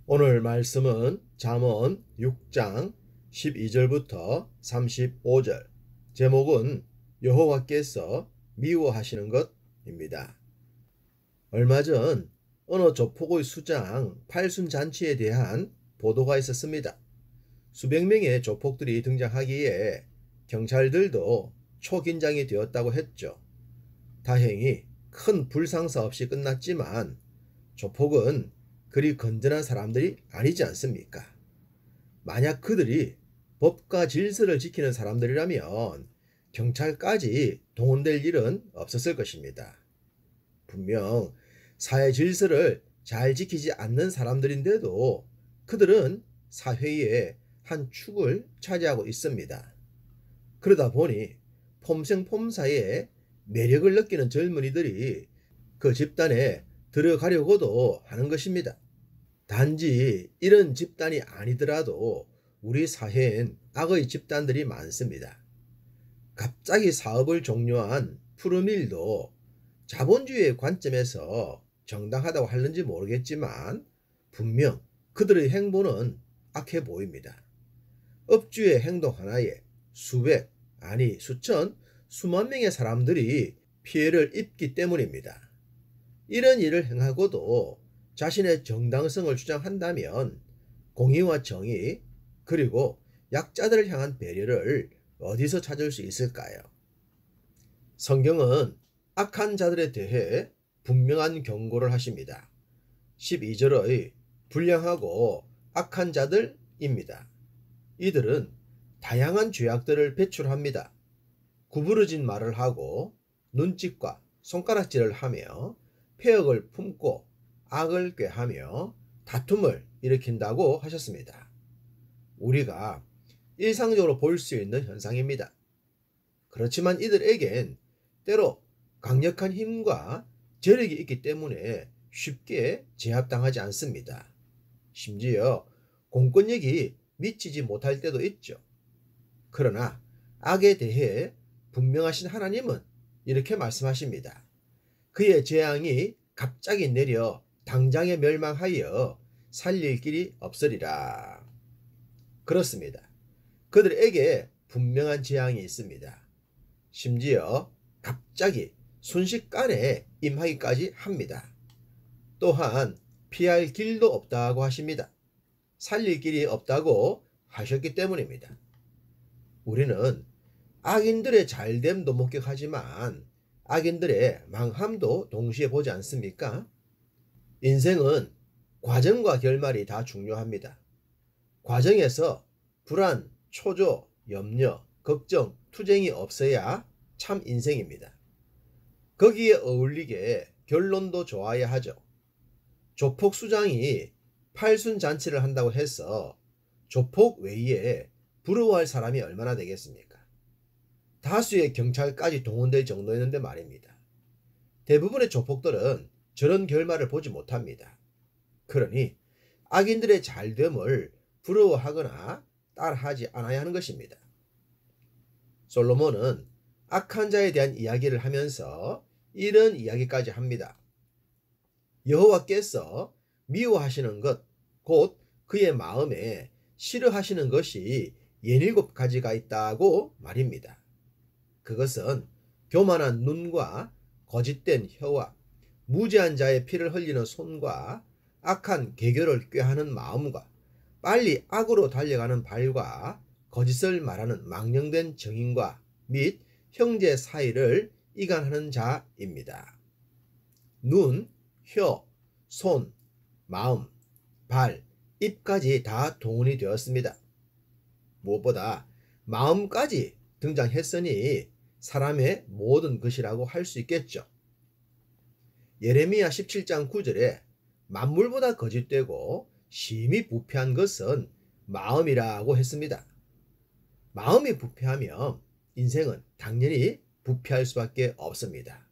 오늘 말씀은 잠언 6장 12절부터 35절, 제목은 여호와께서 미워하시는 것입니다. 얼마 전 어느 조폭의 수장 팔순잔치에 대한 보도가 있었습니다. 수백 명의 조폭들이 등장하기에 경찰들도 초긴장이 되었다고 했죠. 다행히 큰 불상사 없이 끝났지만 조폭은 그리 건전한 사람들이 아니지 않습니까? 만약 그들이 법과 질서를 지키는 사람들이라면 경찰까지 동원될 일은 없었을 것입니다. 분명 사회 질서를 잘 지키지 않는 사람들인데도 그들은 사회의 한 축을 차지하고 있습니다. 그러다 보니 폼생폼사의 매력을 느끼는 젊은이들이 그 집단에 들어가려고도 하는 것입니다. 단지 이런 집단이 아니더라도 우리 사회엔 악의 집단들이 많습니다. 갑자기 사업을 종료한 푸르밀도 자본주의의 관점에서 정당하다고 하는지 모르겠지만 분명 그들의 행보는 악해 보입니다. 업주의 행동 하나에 수백, 아니 수천, 수만 명의 사람들이 피해를 입기 때문입니다. 이런 일을 행하고도 자신의 정당성을 주장한다면 공의와 정의, 그리고 약자들을 향한 배려를 어디서 찾을 수 있을까요? 성경은 악한 자들에 대해 분명한 경고를 하십니다. 12절의 불량하고 악한 자들입니다. 이들은 다양한 죄악들을 배출합니다. 구부러진 말을 하고 눈짓과 손가락질을 하며 패역을 품고 악을 꾀하며 다툼을 일으킨다고 하셨습니다. 우리가 일상적으로 볼 수 있는 현상입니다. 그렇지만 이들에겐 때로 강력한 힘과 재력이 있기 때문에 쉽게 제압당하지 않습니다. 심지어 공권력이 미치지 못할 때도 있죠. 그러나 악에 대해 분명하신 하나님은 이렇게 말씀하십니다. 그의 재앙이 갑자기 내려 당장에 멸망하여 살릴 길이 없으리라. 그렇습니다. 그들에게 분명한 재앙이 있습니다. 심지어 갑자기 순식간에 임하기까지 합니다. 또한 피할 길도 없다고 하십니다. 살릴 길이 없다고 하셨기 때문입니다. 우리는 악인들의 잘됨도 목격하지만 악인들의 망함도 동시에 보지 않습니까? 인생은 과정과 결말이 다 중요합니다. 과정에서 불안, 초조, 염려, 걱정, 투쟁이 없어야 참 인생입니다. 거기에 어울리게 결론도 좋아야 하죠. 조폭 수장이 팔순잔치를 한다고 해서 조폭 외에 부러워할 사람이 얼마나 되겠습니까? 다수의 경찰까지 동원될 정도였는데 말입니다. 대부분의 조폭들은 저런 결말을 보지 못합니다. 그러니 악인들의 잘됨을 부러워하거나 따라하지 않아야 하는 것입니다. 솔로몬은 악한 자에 대한 이야기를 하면서 이런 이야기까지 합니다. 여호와께서 미워하시는 것, 곧 그의 마음에 싫어하시는 것이 17가지가 있다고 말입니다. 그것은 교만한 눈과 거짓된 혀와 무죄한 자의 피를 흘리는 손과 악한 계교를 꾀하는 마음과 빨리 악으로 달려가는 발과 거짓을 말하는 망령된 정인과 및 형제 사이를 이간하는 자입니다. 눈, 혀, 손, 마음, 발, 입까지 다 동원이 되었습니다. 무엇보다 마음까지 등장했으니 사람의 모든 것이라고 할 수 있겠죠. 예레미야 17장 9절에 만물보다 거짓되고 심히 부패한 것은 마음이라고 했습니다. 마음이 부패하면 인생은 당연히 부패할 수밖에 없습니다.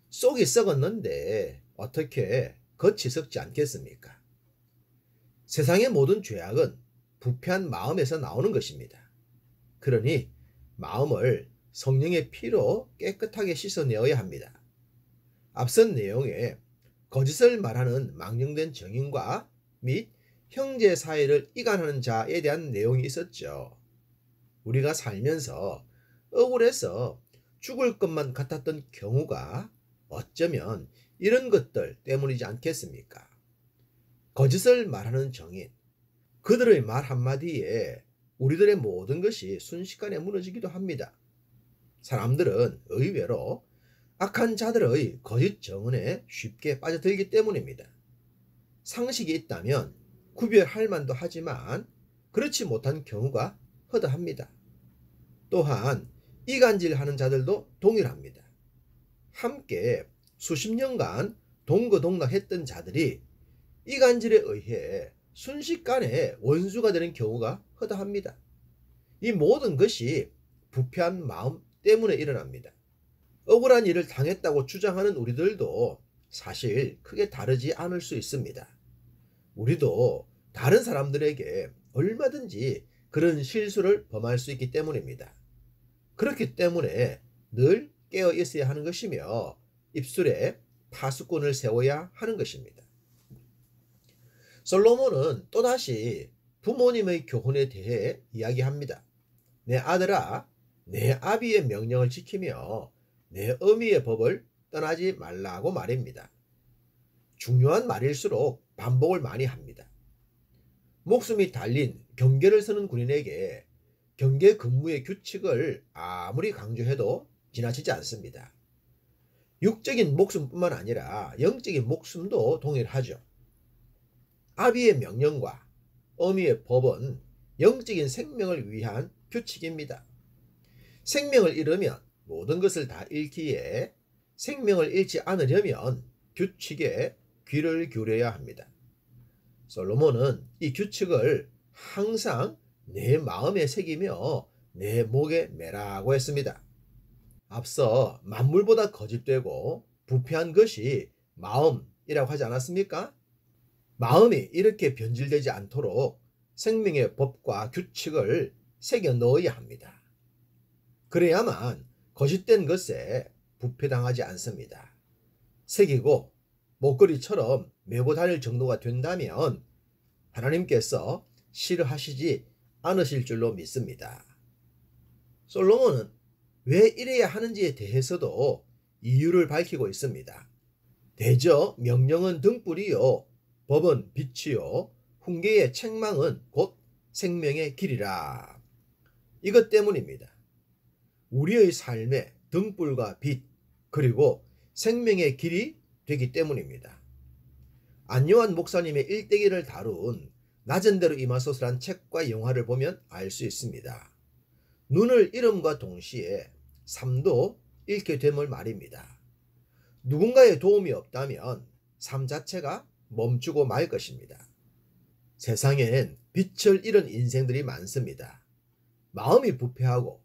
속이 썩었는데 어떻게 겉이 썩지 않겠습니까? 세상의 모든 죄악은 부패한 마음에서 나오는 것입니다. 그러니 마음을 성령의 피로 깨끗하게 씻어내어야 합니다. 앞선 내용에 거짓을 말하는 망령된 정인과 및 형제 사이를 이간하는 자에 대한 내용이 있었죠. 우리가 살면서 억울해서 죽을 것만 같았던 경우가 어쩌면 이런 것들 때문이지 않겠습니까? 거짓을 말하는 정인, 그들의 말 한마디에 우리들의 모든 것이 순식간에 무너지기도 합니다. 사람들은 의외로 악한 자들의 거짓 정언에 쉽게 빠져들기 때문입니다. 상식이 있다면 구별할 만도 하지만 그렇지 못한 경우가 허다합니다. 또한 이간질하는 자들도 동일합니다. 함께 수십 년간 동거동락했던 자들이 이간질에 의해 순식간에 원수가 되는 경우가 허다합니다. 이 모든 것이 부패한 마음 때문에 일어납니다. 억울한 일을 당했다고 주장하는 우리들도 사실 크게 다르지 않을 수 있습니다. 우리도 다른 사람들에게 얼마든지 그런 실수를 범할 수 있기 때문입니다. 그렇기 때문에 늘 깨어 있어야 하는 것이며 입술에 파수꾼을 세워야 하는 것입니다. 솔로몬은 또다시 부모님의 교훈에 대해 이야기합니다. 내 아들아, 내 아비의 명령을 지키며 내 어미의 법을 떠나지 말라고 말입니다. 중요한 말일수록 반복을 많이 합니다. 목숨이 달린 경계를 서는 군인에게 경계 근무의 규칙을 아무리 강조해도 지나치지 않습니다. 육적인 목숨뿐만 아니라 영적인 목숨도 동일하죠. 아비의 명령과 어미의 법은 영적인 생명을 위한 규칙입니다. 생명을 잃으면 모든 것을 다 잃기에 생명을 잃지 않으려면 규칙에 귀를 기울여야 합니다. 솔로몬은 이 규칙을 항상 내 마음에 새기며 내 목에 매라고 했습니다. 앞서 만물보다 거짓되고 부패한 것이 마음이라고 하지 않았습니까? 마음이 이렇게 변질되지 않도록 생명의 법과 규칙을 새겨 넣어야 합니다. 그래야만 거짓된 것에 부패당하지 않습니다. 새기고 목걸이처럼 메고 다닐 정도가 된다면 하나님께서 싫어하시지 않으실 줄로 믿습니다. 솔로몬은 왜 이래야 하는지에 대해서도 이유를 밝히고 있습니다. 대저 명령은 등불이요 법은 빛이요 훈계의 책망은 곧 생명의 길이라. 이것 때문입니다. 우리의 삶에 등불과 빛 그리고 생명의 길이 되기 때문입니다. 안요한 목사님의 일대기를 다룬 낮은 대로 임하소서란 책과 영화를 보면 알 수 있습니다. 눈을 잃음과 동시에 삶도 잃게 됨을 말입니다. 누군가의 도움이 없다면 삶 자체가 멈추고 말 것입니다. 세상엔 빛을 잃은 인생들이 많습니다. 마음이 부패하고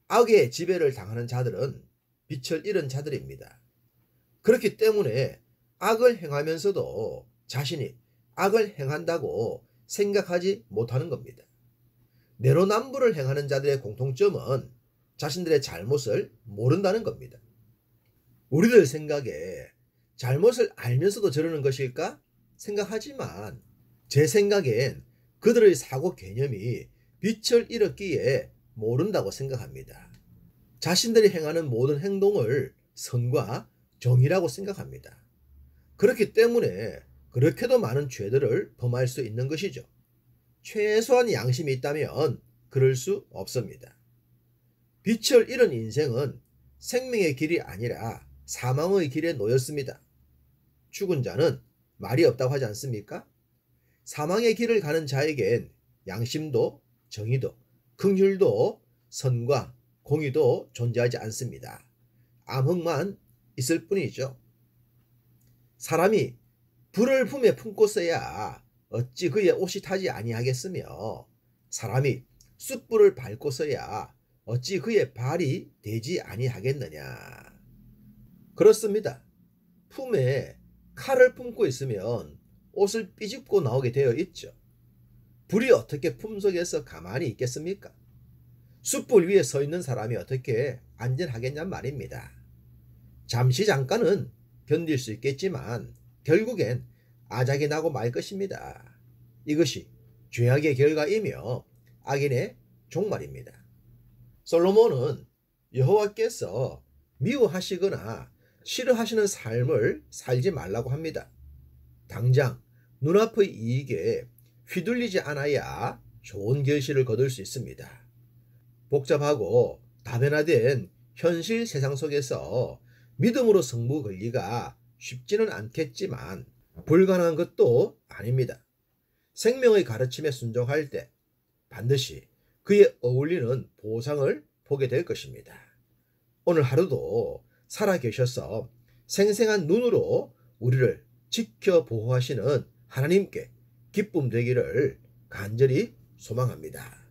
악의 지배를 당하는 자들은 빛을 잃은 자들입니다. 그렇기 때문에 악을 행하면서도 자신이 악을 행한다고 생각하지 못하는 겁니다. 내로남불을 행하는 자들의 공통점은 자신들의 잘못을 모른다는 겁니다. 우리들 생각에 잘못을 알면서도 저러는 것일까 생각하지만 제 생각엔 그들의 사고 개념이 빛을 잃었기에 모른다고 생각합니다. 자신들이 행하는 모든 행동을 선과 정의라고 생각합니다. 그렇기 때문에 그렇게도 많은 죄들을 범할 수 있는 것이죠. 최소한 양심이 있다면 그럴 수 없습니다. 빛을 잃은 인생은 생명의 길이 아니라 사망의 길에 놓였습니다. 죽은 자는 말이 없다고 하지 않습니까? 사망의 길을 가는 자에겐 양심도 정의도 긍휼도 선과 공의도 존재하지 않습니다. 암흑만 있을 뿐이죠. 사람이 불을 품에 품고서야 어찌 그의 옷이 타지 아니하겠으며 사람이 숯불을 밟고서야 어찌 그의 발이 되지 아니하겠느냐. 그렇습니다. 품에 칼을 품고 있으면 옷을 삐집고 나오게 되어 있죠. 불이 어떻게 품속에서 가만히 있겠습니까? 숯불 위에 서 있는 사람이 어떻게 안전하겠냔 말입니다. 잠시 잠깐은 견딜 수 있겠지만 결국엔 아작이 나고 말 것입니다. 이것이 죄악의 결과이며 악인의 종말입니다. 솔로몬은 여호와께서 미워하시거나 싫어하시는 삶을 살지 말라고 합니다. 당장 눈앞의 이익에 휘둘리지 않아야 좋은 결실을 거둘 수 있습니다. 복잡하고 다변화된 현실 세상 속에서 믿음으로 승부 걸기가 쉽지는 않겠지만 불가능한 것도 아닙니다. 생명의 가르침에 순종할 때 반드시 그에 어울리는 보상을 보게 될 것입니다. 오늘 하루도 살아계셔서 생생한 눈으로 우리를 지켜 보호하시는 하나님께 기쁨 되기를 간절히 소망합니다.